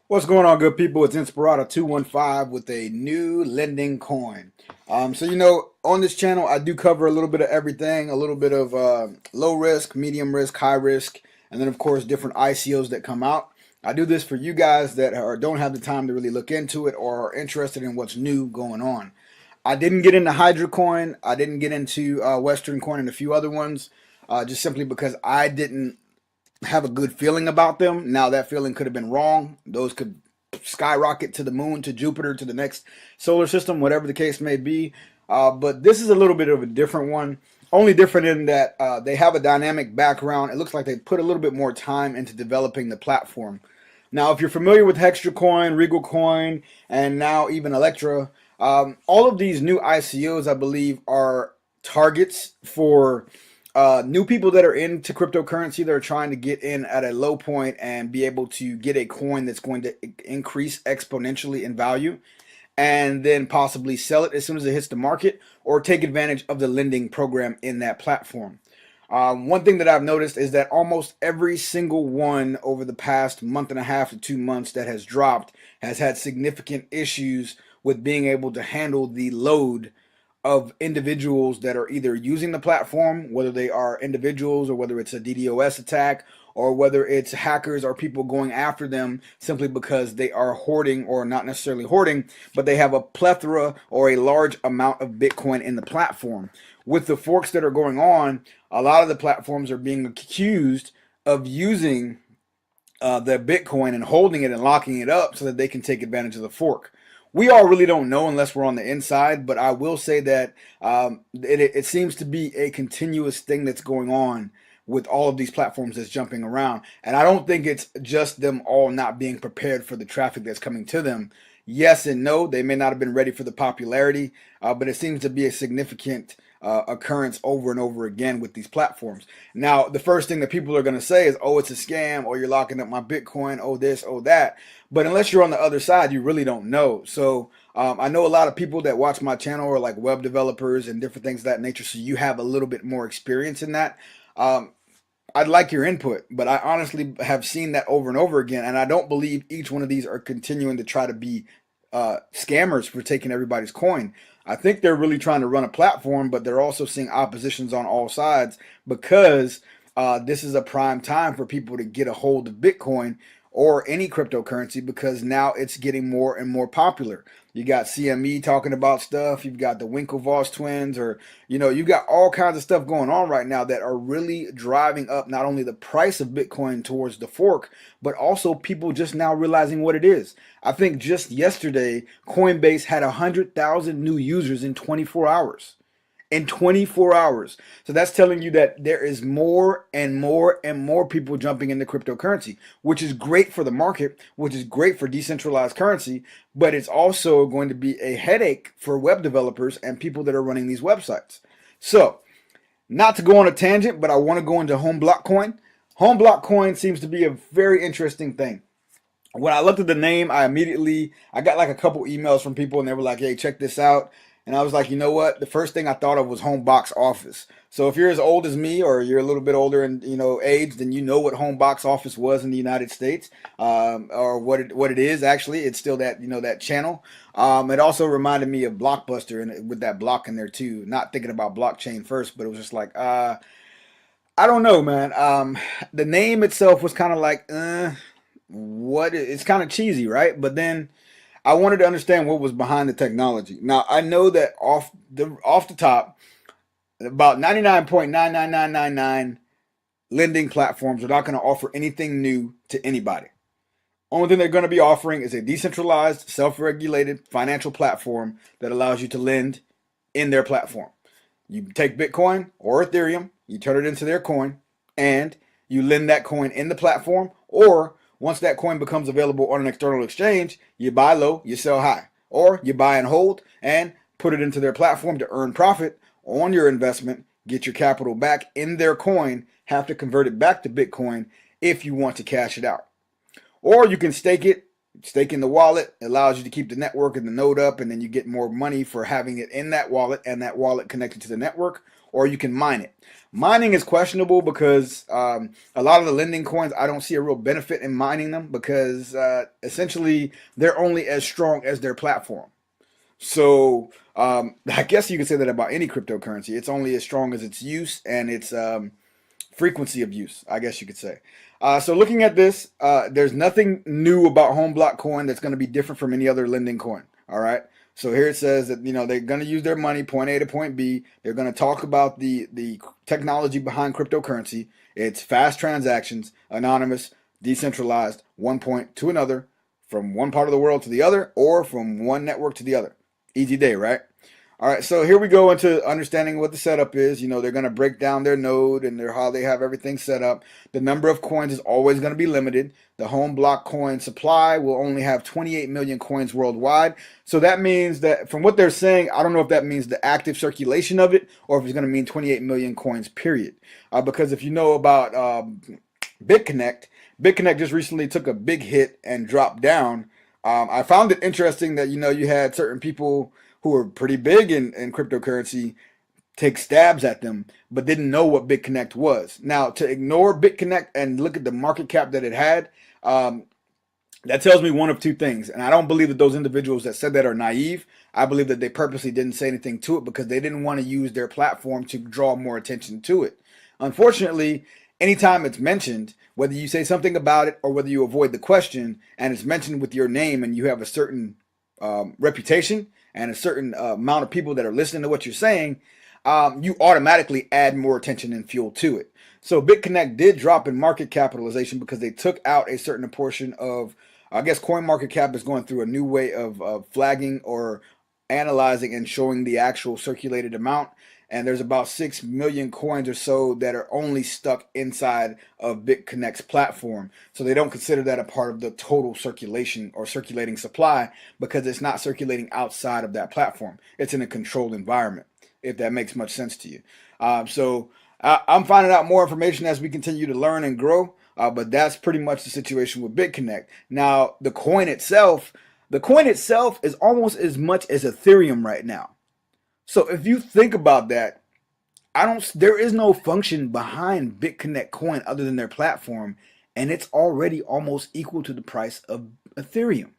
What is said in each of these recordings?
What's going on, good people? It's Inspirata 215 with a new lending coin. On this channel, I do cover a little bit of everything, a little bit of low risk, medium risk, high risk, and then, of course, different ICOs that come out. I do this for you guys that don't have the time to really look into it or are interested in what's new going on. I didn't get into Hydra Coin. I didn't get into Western Coin and a few other ones just simply because I didn't have a good feeling about them. Now that feeling could have been wrong. Those could skyrocket to the moon, to Jupiter, to the next solar system, whatever the case may be. But this is a little bit of a different one. Only different in that they have a dynamic background. It looks like they put a little bit more time into developing the platform. Now, if you're familiar with Hextra Coin, Regal Coin, and now even Electra, all of these new ICOs, I believe, are targets for new people that are into cryptocurrency that are trying to get in at a low point and be able to get a coin that's going to increase exponentially in value and then possibly sell it as soon as it hits the market or take advantage of the lending program in that platform. One thing that I've noticed is that almost every single one over the past month and a half to 2 months that has dropped has had significant issues with being able to handle the load of individuals that are either using the platform, whether they are individuals or whether it's a DDoS attack or whether it's hackers or people going after them simply because they are hoarding, or not necessarily hoarding, but they have a plethora or a large amount of Bitcoin in the platform. With the forks that are going on, a lot of the platforms are being accused of using their Bitcoin and holding it and locking it up so that they can take advantage of the fork. We all really don't know unless we're on the inside, but I will say that it seems to be a continuous thing that's going on with all of these platforms that's jumping around. And I don't think it's just them all not being prepared for the traffic that's coming to them. Yes and no, they may not have been ready for the popularity, but it seems to be a significant occurrence over and over again with these platforms. Now, the first thing that people are going to say is, oh, it's a scam, or you're locking up my Bitcoin, oh this, oh that. But unless you're on the other side, you really don't know. So I know a lot of people that watch my channel are like web developers and different things of that nature. So you have a little bit more experience in that. I'd like your input, but I honestly have seen that over and over again. And I don't believe each one of these are continuing to try to be scammers for taking everybody's coin. I think they're really trying to run a platform, but they're also seeing oppositions on all sides because this is a prime time for people to get a hold of Bitcoin or any cryptocurrency because now it's getting more and more popular. You got CME talking about stuff. You've got the Winklevoss twins, or you got all kinds of stuff going on right now that are really driving up not only the price of Bitcoin towards the fork, but also people just now realizing what it is. I think just yesterday, Coinbase had 100,000 new users in 24 hours. In 24 hours. So that's telling you that there is more and more and more people jumping into cryptocurrency, which is great for the market, which is great for decentralized currency, but it's also going to be a headache for web developers and people that are running these websites. So, not to go on a tangent, but I want to go into HOMEBLOCK coin. HOMEBLOCK coin seems to be a very interesting thing. When I looked at the name, I got like a couple emails from people and they were like, hey, check this out. And I was like, you know what? The first thing I thought of was home box office. So if you're as old as me or you're a little bit older in age, then you know what home box office was in the United States, or what it is actually. It's still that that channel. It also reminded me of Blockbuster and with that block in there too. Not thinking about blockchain first, but it was just like I don't know, man. The name itself was kind of like it's kind of cheesy, right? But then I wanted to understand what was behind the technology. Now I know that off the top, about 99.99999 lending platforms are not going to offer anything new to anybody. Only thing they're going to be offering is a decentralized, self-regulated financial platform that allows you to lend in their platform. You take Bitcoin or Ethereum, you turn it into their coin, and you lend that coin in the platform, or once that coin becomes available on an external exchange, you buy low, you sell high, or you buy and hold and put it into their platform to earn profit on your investment, get your capital back in their coin, have to convert it back to Bitcoin if you want to cash it out. Or you can stake in the wallet. It allows you to keep the network and the node up, and then you get more money for having it in that wallet and that wallet connected to the network. or you can mine it. Mining is questionable because a lot of the lending coins, I don't see a real benefit in mining them because essentially they're only as strong as their platform. So I guess you could say that about any cryptocurrency. It's only as strong as its use and its frequency of use, I guess you could say. So looking at this, there's nothing new about HOMEBLOCK coin that's going to be different from any other lending coin. All right. So here it says that, you know, they're going to use their money, point A to point B. They're going to talk about the technology behind cryptocurrency. It's fast transactions, anonymous, decentralized, one point to another, from one part of the world to the other, or from one network to the other. Easy day, right? All right, so here we go into understanding what the setup is. You know, they're going to break down their node and how they have everything set up. The number of coins is always going to be limited. The HOMEBLOCK coin supply will only have 28 million coins worldwide. So that means that, from what they're saying, I don't know if that means the active circulation of it or if it's going to mean 28 million coins, period. Because if you know about BitConnect just recently took a big hit and dropped down. I found it interesting that, you know, you had certain people who were pretty big in cryptocurrency take stabs at them, but didn't know what BitConnect was. Now, to ignore BitConnect and look at the market cap that it had, that tells me one of two things. And I don't believe that those individuals that said that are naive. I believe that they purposely didn't say anything to it because they didn't want to use their platform to draw more attention to it. Unfortunately, anytime it's mentioned, whether you say something about it or whether you avoid the question and it's mentioned with your name and you have a certain reputation and a certain amount of people that are listening to what you're saying, you automatically add more attention and fuel to it. So BitConnect did drop in market capitalization because they took out a certain portion of, I guess CoinMarketCap is going through a new way of flagging or analyzing and showing the actual circulated amount. And there's about 6 million coins or so that are only stuck inside of BitConnect's platform. So they don't consider that a part of the total circulation or circulating supply because it's not circulating outside of that platform. It's in a controlled environment, if that makes much sense to you. So I'm finding out more information as we continue to learn and grow. But that's pretty much the situation with BitConnect. Now, the coin itself is almost as much as Ethereum right now. So if you think about that, there is no function behind BitConnect coin other than their platform, and it's already almost equal to the price of Ethereum.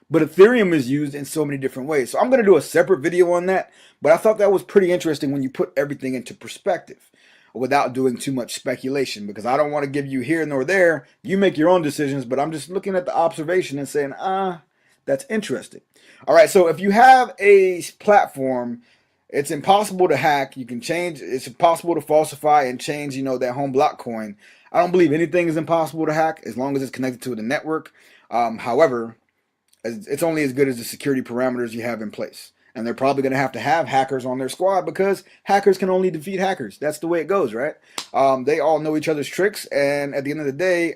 But Ethereum is used in so many different ways. So I'm going to do a separate video on that, but I thought that was pretty interesting when you put everything into perspective without doing too much speculation, because I don't want to give you here nor there. You make your own decisions, but I'm just looking at the observation and saying, that's interesting. All right, so if you have a platform, it's impossible to hack. You can change. It's impossible to falsify and change, you know, that HOMEBLOCK coin. I don't believe anything is impossible to hack as long as it's connected to the network. However, it's only as good as the security parameters you have in place. And they're probably going to have hackers on their squad because hackers can only defeat hackers. That's the way it goes, right? They all know each other's tricks. And at the end of the day,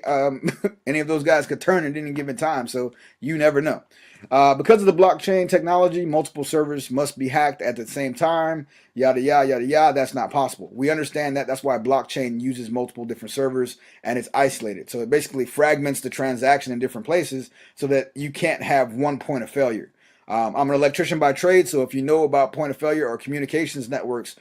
any of those guys could turn at any given time. So you never know. Because of the blockchain technology, multiple servers must be hacked at the same time, yada, yada, yada, yada. That's not possible. We understand that. That's why blockchain uses multiple different servers and it's isolated. So it basically fragments the transaction in different places so that you can't have one point of failure. I'm an electrician by trade, so if you know about point of failure or communications networks,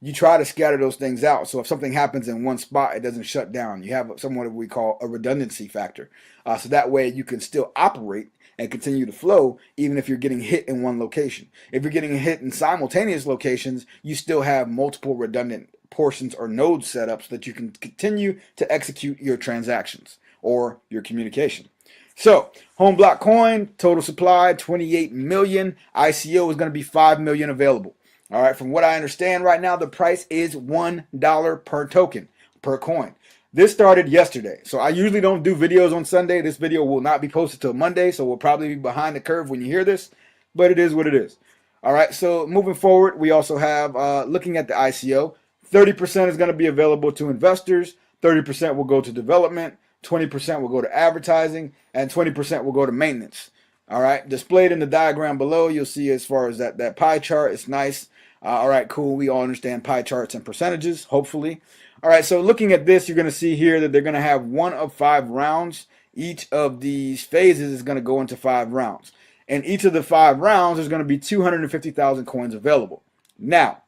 you try to scatter those things out. So if something happens in one spot, it doesn't shut down. You have somewhat we call a redundancy factor. So that way you can still operate and continue to flow even if you're getting hit in one location. If you're getting hit in simultaneous locations, you still have multiple redundant portions or nodes set up so that you can continue to execute your transactions or your communication. So, HOMEBLOCK coin, total supply, 28 million. ICO is going to be 5 million available. All right, from what I understand right now, the price is $1 per token, per coin. This started yesterday, so I usually don't do videos on Sunday. This video will not be posted till Monday, so we'll probably be behind the curve when you hear this, but it is what it is. All right, so moving forward, we also have, looking at the ICO, 30% is going to be available to investors, 30% will go to development, 20% will go to advertising, and 20% will go to maintenance. All right, displayed in the diagram below, you'll see as far as that pie chart, it's nice. All right, cool, we all understand pie charts and percentages, hopefully. All right, so looking at this, you're going to see here that they're going to have 1 of 5 rounds. Each of these phases is going to go into 5 rounds. And each of the 5 rounds, there's going to be 250,000 coins available. Now,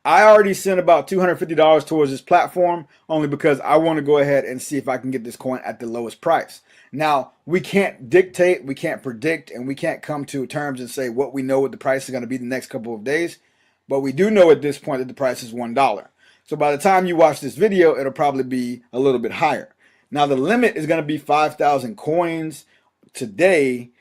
I already sent about $250 towards this platform only because I want to go ahead and see if I can get this coin at the lowest price. Now, we can't dictate, we can't predict, and we can't come to terms and say what we know what the price is going to be the next couple of days. But we do know at this point that the price is $1. So by the time you watch this video, it'll probably be a little bit higher. Now, the limit is going to be 5,000 coins today.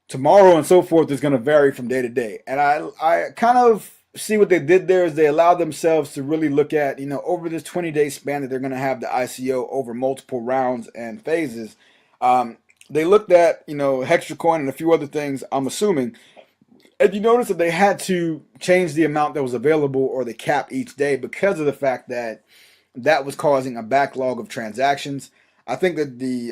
Tomorrow and so forth is going to vary from day to day. And I kind of see what they did there is they allowed themselves to really look at, over this 20-day span that they're going to have the ICO over multiple rounds and phases. They looked at, HextraCoin and a few other things, I'm assuming. And you notice that they had to change the amount that was available or the cap each day because of the fact that that was causing a backlog of transactions. I think that the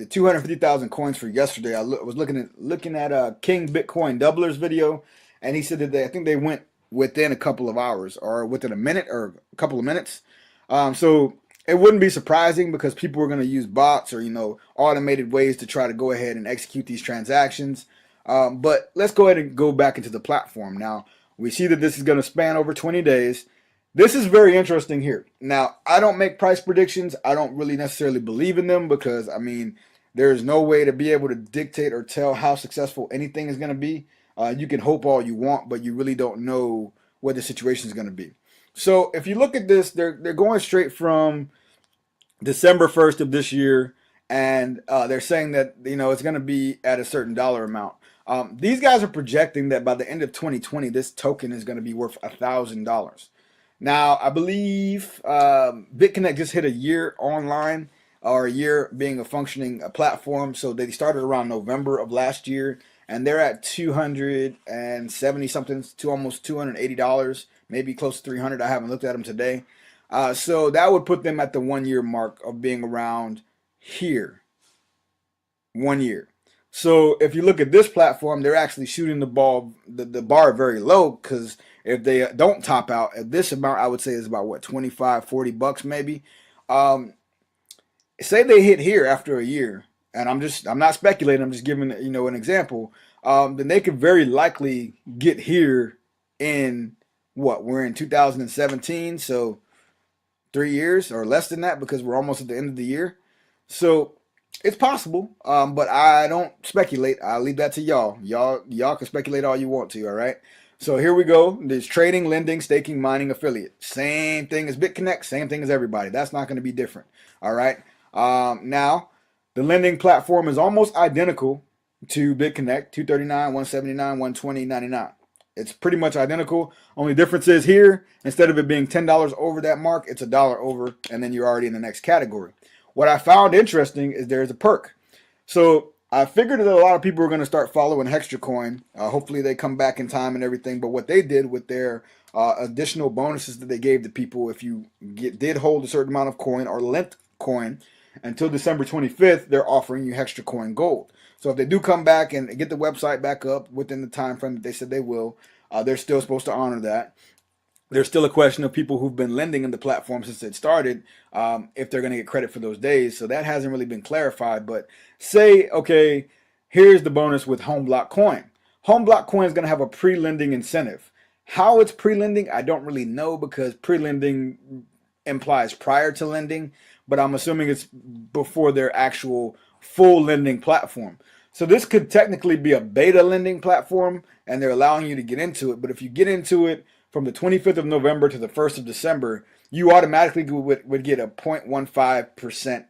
250,000 coins for yesterday, I was looking at King Bitcoin Doubler's video, and he said that I think they went within a couple of hours or within a minute or a couple of minutes. So it wouldn't be surprising because people are going to use bots or automated ways to try to go ahead and execute these transactions. But let's go ahead and go back into the platform. Now, we see that this is going to span over 20 days. This is very interesting here. Now, I don't make price predictions. I don't really necessarily believe in them because, there's no way to be able to dictate or tell how successful anything is going to be. You can hope all you want, but you really don't know what the situation is going to be. So if you look at this, they're going straight from December 1st of this year, and they're saying that, it's going to be at a certain dollar amount. These guys are projecting that by the end of 2020, this token is going to be worth $1,000. Now, I believe BitConnect just hit a year online, or a year being a functioning platform. So they started around November of last year, and they're at 270 something to almost $280, maybe close to 300. I haven't looked at them today. So that would put them at the 1 year mark of being around here. 1 year. So if you look at this platform, they're actually shooting the bar very low, because if they don't top out at this amount, I would say is about what, 25, 40 bucks maybe. Say they hit here after a year, and I'm not speculating, I'm just giving an example. Then they could very likely get here in what, we're in 2017, so 3 years or less than that, because we're almost at the end of the year. So it's possible, but I don't speculate. I'll leave that to y'all. Y'all can speculate all you want to, all right? So here we go. There's trading, lending, staking, mining, affiliate. Same thing as BitConnect, same thing as everybody. That's not going to be different, all right? Now, the lending platform is almost identical to BitConnect, 239, 179, 120, 99. It's pretty much identical. Only difference is here, instead of it being $10 over that mark, it's $1 over, and then you're already in the next category. What I found interesting is there's a perk. So I figured that a lot of people are going to start following HextraCoin. Hopefully they come back in time and everything. But what they did with their additional bonuses that they gave to people, if you did hold a certain amount of coin or lent coin until December 25th, they're offering you HextraCoin Gold. So if they do come back and get the website back up within the time frame that they said they will, they're still supposed to honor that. There's still a question of people who've been lending in the platform since it started, if they're going to get credit for those days. So that hasn't really been clarified. But say, okay, here's the bonus with HOMEBLOCK coin. HOMEBLOCK coin is going to have a pre-lending incentive. How it's pre-lending, I don't really know, because pre-lending implies prior to lending, but I'm assuming it's before their actual full lending platform. So this could technically be a beta lending platform, and they're allowing you to get into it. But if you get into it from the 25th of November to the 1st of December, you automatically would get a 0.15%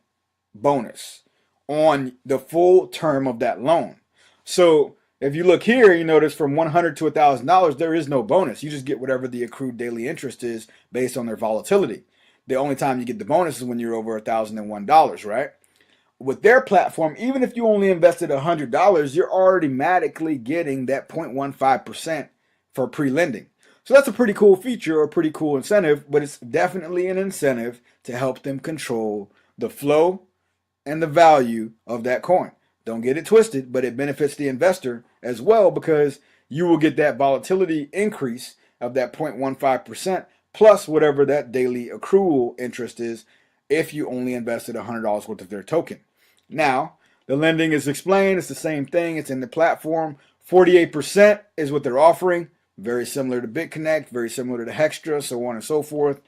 bonus on the full term of that loan. So if you look here, you notice from $100 to $1,000, there is no bonus. You just get whatever the accrued daily interest is based on their volatility. The only time you get the bonus is when you're over $1,001, right? With their platform, even if you only invested $100, you're automatically getting that 0.15% for pre-lending. So that's a pretty cool feature or a pretty cool incentive, but it's definitely an incentive to help them control the flow and the value of that coin. Don't get it twisted, but it benefits the investor as well, because you will get that volatility increase of that 0.15% plus whatever that daily accrual interest is if you only invested $100 worth of their token. Now, the lending is explained. It's the same thing. It's in the platform. 48% is what they're offering. very similar to BitConnect, very similar to Hextra, so on and so forth.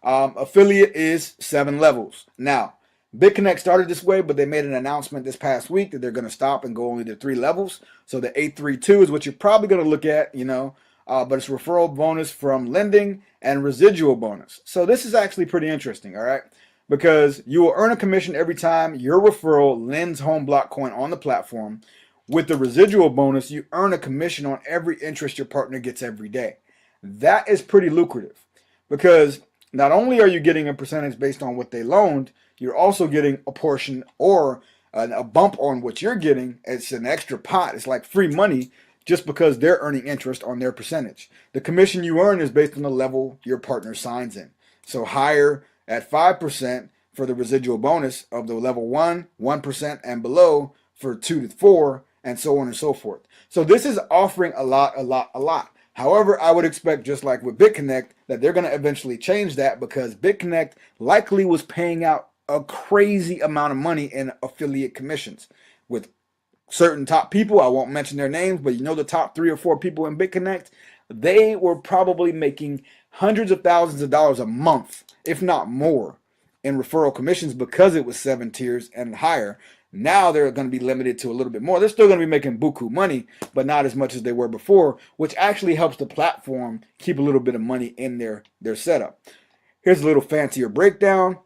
Affiliate is 7 levels. Now, BitConnect started this way, but they made an announcement this past week that they're going to stop and go only to 3 levels. So the 832 is what you're probably going to look at, but it's referral bonus from lending and residual bonus. So this is actually pretty interesting, all right? Because you will earn a commission every time your referral lends HOMEBLOCK coin on the platform. With the residual bonus, you earn a commission on every interest your partner gets every day. That is pretty lucrative because not only are you getting a percentage based on what they loaned, you're also getting a portion or a bump on what you're getting. It's an extra pot. It's like free money just because they're earning interest on their percentage. The commission you earn is based on the level your partner signs in. So higher at 5% for the residual bonus of the level 1, 1% and below for 2 to 4, and so on and so forth. So this is offering a lot. However, I would expect, just like with BitConnect, that they're going to eventually change that because BitConnect likely was paying out a crazy amount of money in affiliate commissions with certain top people. I won't mention their names, but the top 3 or 4 people in BitConnect, they were probably making hundreds of thousands of dollars a month, if not more, in referral commissions because it was 7 tiers and higher. Now they're going to be limited to a little bit more. They're still going to be making buku money, but not as much as they were before, which actually helps the platform keep a little bit of money in their setup. Here's a little fancier breakdown,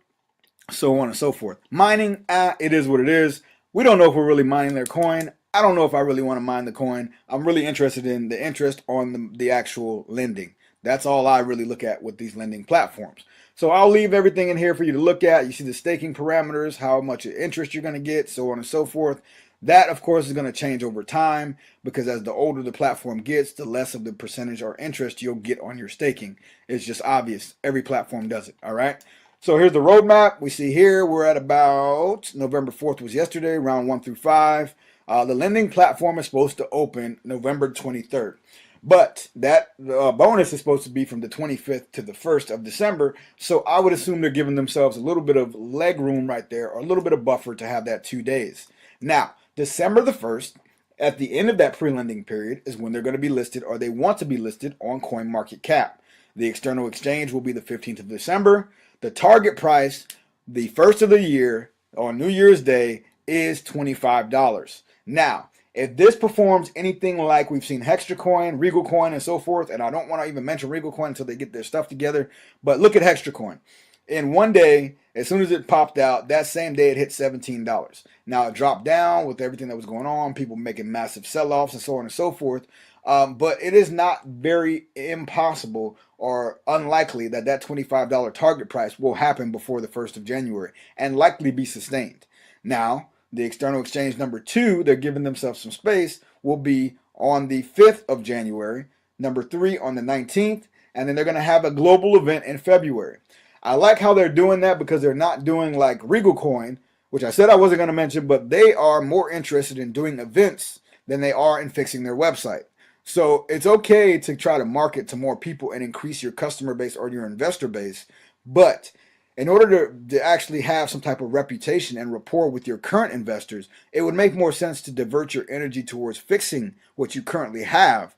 so on and so forth. Mining, it is what it is. We don't know if we're really mining their coin. I don't know if I really want to mine the coin. I'm really interested in the interest on the actual lending. That's all I really look at with these lending platforms. So I'll leave everything in here for you to look at. You see the staking parameters, how much interest you're going to get, so on and so forth. That, of course, is going to change over time because as the older the platform gets, the less of the percentage or interest you'll get on your staking. It's just obvious. Every platform does it, all right? So here's the roadmap. We see here we're at about November 4th was yesterday, round 1 through 5. The lending platform is supposed to open November 23rd. But that bonus is supposed to be from the 25th to the 1st of December. So I would assume they're giving themselves a little bit of leg room right there, or a little bit of buffer to have that 2 days. Now, December the 1st, at the end of that pre-lending period, is when they're going to be listed, or they want to be listed on CoinMarketCap. The external exchange will be the 15th of December. The target price, the first of the year, on New Year's Day, is $25. Now, if this performs anything like we've seen Hextra Coin, Regal Coin, and so forth, and I don't want to even mention Regal Coin until they get their stuff together, but look at Hextra Coin. In one day, as soon as it popped out, that same day it hit $17. Now it dropped down with everything that was going on, people making massive sell-offs and so on and so forth. But it is not very impossible or unlikely that that $25 target price will happen before the 1st of January and likely be sustained. Now, the external exchange number 2, they're giving themselves some space, will be on the 5th of January, number 3 on the 19th, and then they're going to have a global event in February. I like how they're doing that because they're not doing like Regal Coin, which I said I wasn't going to mention, but they are more interested in doing events than they are in fixing their website. So it's okay to try to market to more people and increase your customer base or your investor base, but in order to actually have some type of reputation and rapport with your current investors, it would make more sense to divert your energy towards fixing what you currently have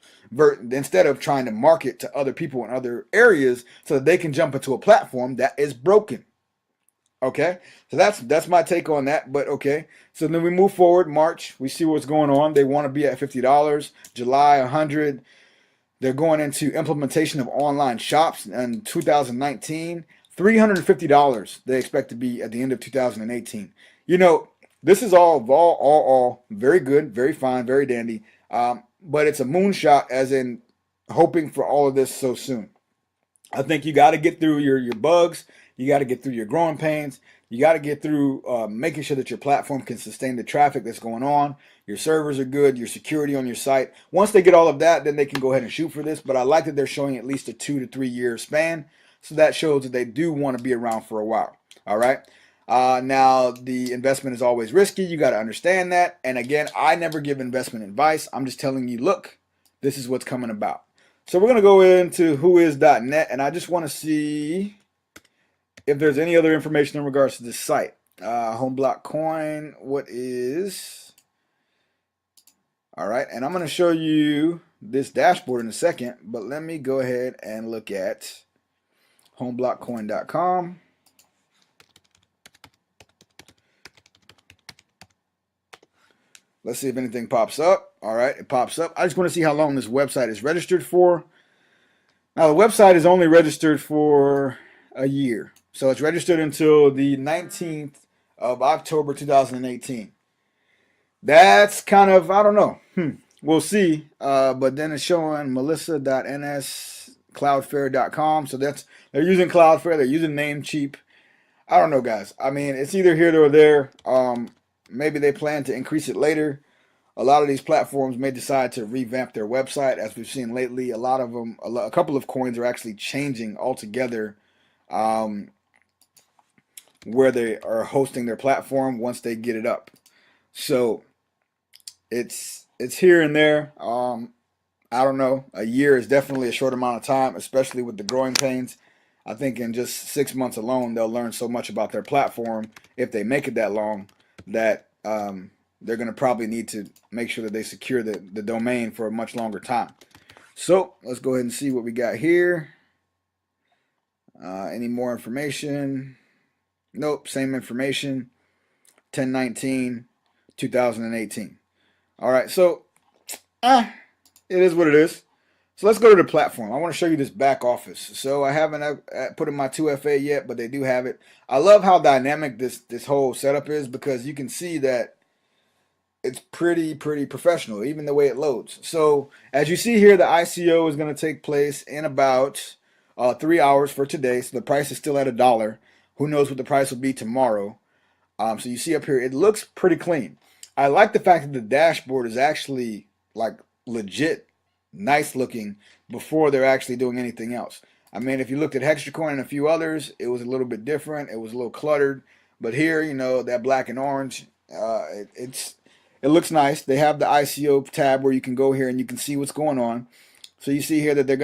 instead of trying to market to other people in other areas so that they can jump into a platform that is broken. Okay, so that's my take on that. But okay, so then we move forward. March, we see what's going on. They want to be at $50. July, $100. They're going into implementation of online shops in 2019. $350 they expect to be at the end of 2018. This is all very good, very fine, very dandy. But it's a moonshot, as in hoping for all of this so soon. I think you got to get through your bugs. You got to get through your growing pains. You got to get through making sure that your platform can sustain the traffic that's going on. Your servers are good. Your security on your site. Once they get all of that, then they can go ahead and shoot for this. But I like that they're showing at least a 2 to 3 year span. So that shows that they do want to be around for a while. All right. Now, the investment is always risky. You got to understand that. And again, I never give investment advice. I'm just telling you, look, this is what's coming about. So we're going to go into whois.net, and I just want to see if there's any other information in regards to this site. HOMEBLOCK coin, what is All right, and I'm going to show you this dashboard in a second, but let me go ahead and look at homeblockcoin.com. Let's see if anything pops up. All right, it pops up. I just want to see how long this website is registered for. Now, the website is only registered for a year. So it's registered until the 19th of October 2018. That's kind of, I don't know. We'll see. But then it's showing melissa.ns.cloudflare.com. So they're using Cloudflare. They're using Namecheap. I don't know, guys. I mean, it's either here or there. Maybe they plan to increase it later. A lot of these platforms may decide to revamp their website, as we've seen lately. A lot of them, a couple of coins are actually changing altogether where they are hosting their platform once they get it up. So it's here and there. I don't know. A year is definitely a short amount of time, especially with the growing pains. I think in just 6 months alone, they'll learn so much about their platform, if they make it that long, that they're going to probably need to make sure that they secure the domain for a much longer time. So let's go ahead and see what we got here. Any more information? Nope, same information. 10/19/2018. All right, so it is what it is. So let's go to the platform. I want to show you this back office. So I haven't put in my 2FA yet, but they do have it. I love how dynamic this whole setup is, because you can see that it's pretty professional, even the way it loads. So as you see here, the ICO is going to take place in about 3 hours for today. So the price is still at $1. Who knows what the price will be tomorrow? So you see up here, it looks pretty clean. I like the fact that the dashboard is actually like legit nice looking before they're actually doing anything else. I mean, if you looked at HextraCoin and a few others, it was a little bit different. It was a little cluttered. But here, you know, that black and orange, it looks nice. They have the ICO tab where you can go here and you can see what's going on. So you see here that they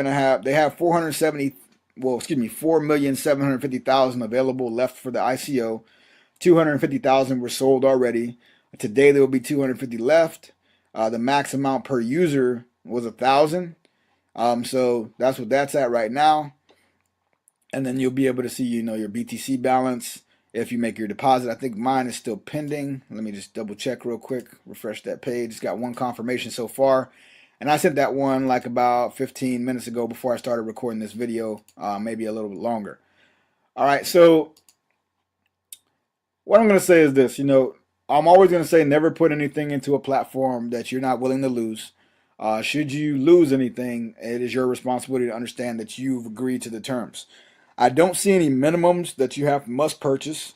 have 4,750,000 available left for the ICO. 250,000 were sold already. Today there will be 250 left. The max amount per user was 1,000. So that's what that's at right now. And then you'll be able to see, you know, your BTC balance if you make your deposit. I think mine is still pending. Let me just double check real quick. Refresh that page. It's got one confirmation so far. And I sent that one like about 15 minutes ago before I started recording this video, maybe a little bit longer. All right, so what I'm going to say is this. You know, I'm always going to say never put anything into a platform that you're not willing to lose. Should you lose anything, it is your responsibility to understand that you've agreed to the terms. I don't see any minimums that you must purchase.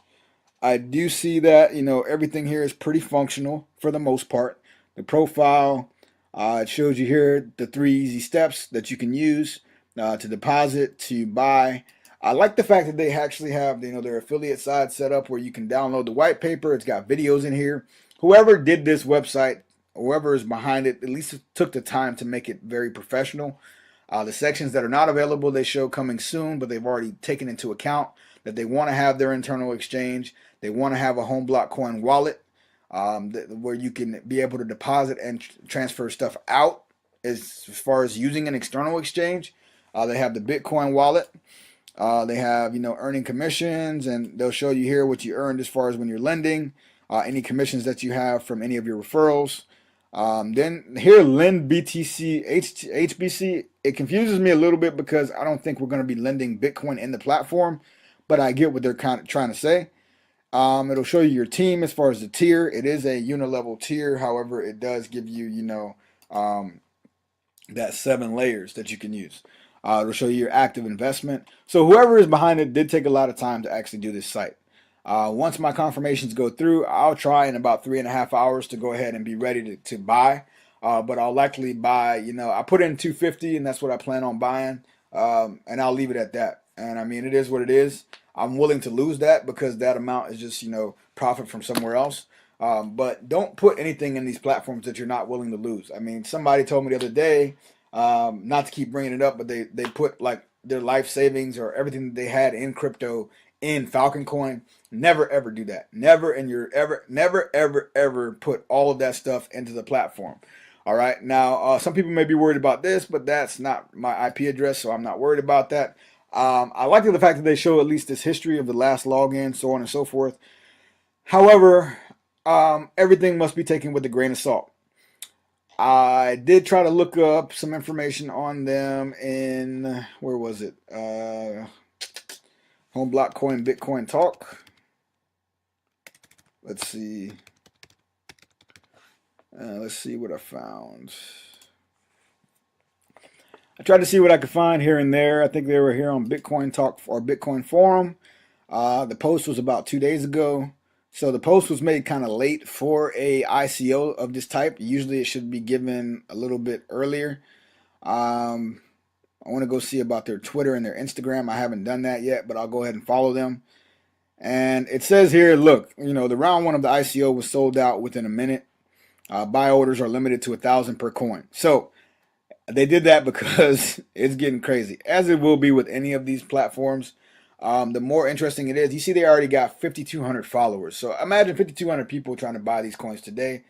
I do see that, you know, everything here is pretty functional for the most part. The profile, it shows you here the 3 easy steps that you can use to deposit, to buy. I like the fact that they actually have, you know, their affiliate side set up where you can download the white paper. It's got videos in here. Whoever did this website, whoever is behind it, at least took the time to make it very professional. The sections that are not available, they show coming soon, but they've already taken into account that they want to have their internal exchange. They want to have a HOMEBLOCK coin wallet where you can be able to deposit and transfer stuff out as far as using an external exchange. They have the Bitcoin wallet. They have, you know, earning commissions, and they'll show you here what you earned as far as when you're lending, any commissions that you have from any of your referrals. Then here, lend BTC, HBC. It confuses me a little bit because I don't think we're going to be lending Bitcoin in the platform, but I get what they're kind of trying to say. It'll show you your team as far as the tier. It is a unilevel tier. However, it does give you, you know, that 7 layers that you can use. It'll show you your active investment. So whoever is behind it did take a lot of time to actually do this site. Once my confirmations go through, I'll try in about 3.5 hours to go ahead and be ready to buy. But I'll likely buy, you know, I put in 250 and that's what I plan on buying. And I'll leave it at that. And I mean, it is what it is. I'm willing to lose that because that amount is just, you know, profit from somewhere else. But don't put anything in these platforms that you're not willing to lose. I mean, somebody told me the other day, not to keep bringing it up, but they put like their life savings or everything that they had in crypto in Falcon Coin. Never ever do that. Never ever put all of that stuff into the platform. All right. Now, some people may be worried about this, but that's not my IP address, so I'm not worried about that. I like the fact that they show at least this history of the last login, so on and so forth. However, everything must be taken with a grain of salt. I did try to look up some information on them in, where was it? HOMEBLOCK Coin Bitcoin Talk. Let's see. Let's see what I found. I tried to see what I could find here and there. I think they were here on Bitcoin Talk or Bitcoin Forum. The post was about 2 days ago. So the post was made kind of late for a ICO of this type. Usually it should be given a little bit earlier. I want to go see about their Twitter and their Instagram. I haven't done that yet, but I'll go ahead and follow them. And it says here, look, the round one of the ICO was sold out within a minute. Buy orders are limited to 1,000 per coin. So they did that because it's getting crazy, as it will be with any of these platforms. The more interesting it is, you see they already got 5,200 followers. So imagine 5,200 people trying to buy these coins today.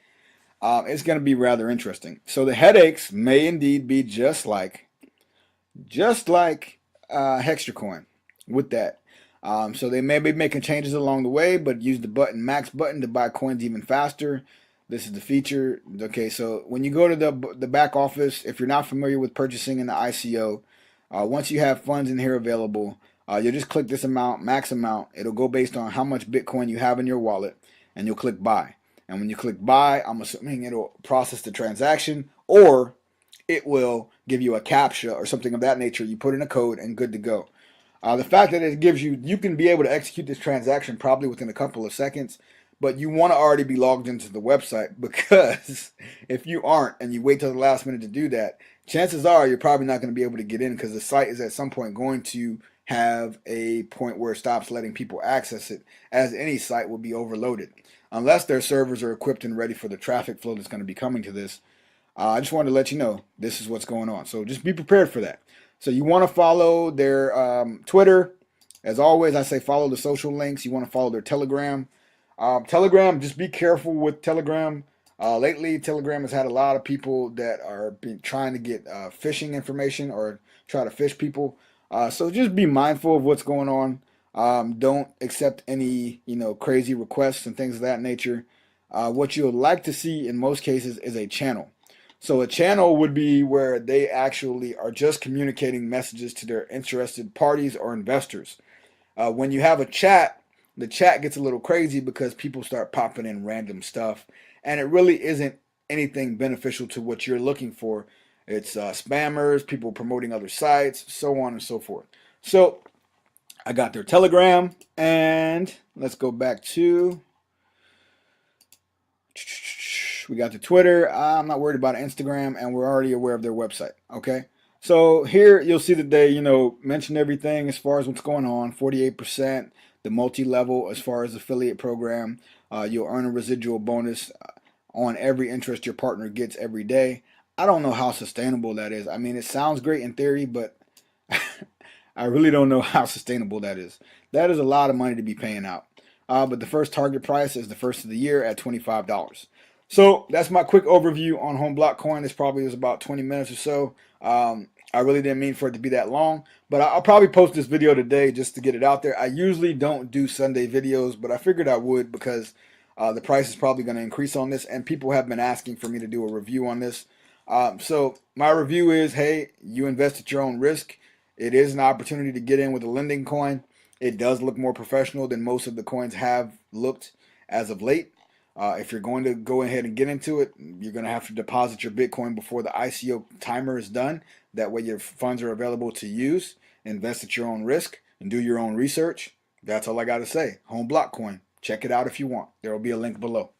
It's going to be rather interesting. So the headaches may indeed be just like Hextra coin with that. So they may be making changes along the way, but use the max button to buy coins even faster. This is the feature. Okay, so when you go to the back office, if you're not familiar with purchasing in the ICO, once you have funds in here available, you'll just click this amount, max amount. It'll go based on how much Bitcoin you have in your wallet, and you'll click buy. And when you click buy, I'm assuming it'll process the transaction, or it will give you a CAPTCHA or something of that nature. You put in a code and good to go. The fact that it gives you can be able to execute this transaction probably within a couple of seconds, but you want to already be logged into the website, because if you aren't and you wait till the last minute to do that, chances are you're probably not going to be able to get in, because the site is at some point going to have a point where it stops letting people access it, as any site will be overloaded unless their servers are equipped and ready for the traffic flow that's going to be coming to this. I just wanted to let you know this is what's going on, so just be prepared for that. So you want to follow their Twitter. As always, I say follow the social links. You want to follow their Telegram. Telegram, just be careful with Telegram. Lately, Telegram has had a lot of people that are trying to get phishing information or try to phish people. So just be mindful of what's going on. Don't accept any crazy requests and things of that nature. What you'll like to see in most cases is a channel. So a channel would be where they actually are just communicating messages to their interested parties or investors. When you have a chat, the chat gets a little crazy because people start popping in random stuff, and it really isn't anything beneficial to what you're looking for. It's spammers, people promoting other sites, so on and so forth. So I got their Telegram, and let's go back to, we got the Twitter. I'm not worried about Instagram, and we're already aware of their website. Okay, so here you'll see that they mention everything as far as what's going on. 48%. The multi-level as far as affiliate program. You'll earn a residual bonus on every interest your partner gets every day. I don't know how sustainable that is. I mean, it sounds great in theory, but I really don't know how sustainable that is. That is a lot of money to be paying out. But the first target price is the first of the year at $25. So that's my quick overview on HOMEBLOCK coin. This probably was about 20 minutes or so. I really didn't mean for it to be that long, but I'll probably post this video today just to get it out there. I usually don't do Sunday videos, but I figured I would, because the price is probably going to increase on this, and people have been asking for me to do a review on this. So my review is, hey, you invest at your own risk. It is an opportunity to get in with a lending coin. It does look more professional than most of the coins have looked as of late. If you're going to go ahead and get into it, you're going to have to deposit your Bitcoin before the ICO timer is done. That way your funds are available to use. Invest at your own risk and do your own research. That's all I got to say. HOMEBLOCK coin. Check it out if you want. There will be a link below.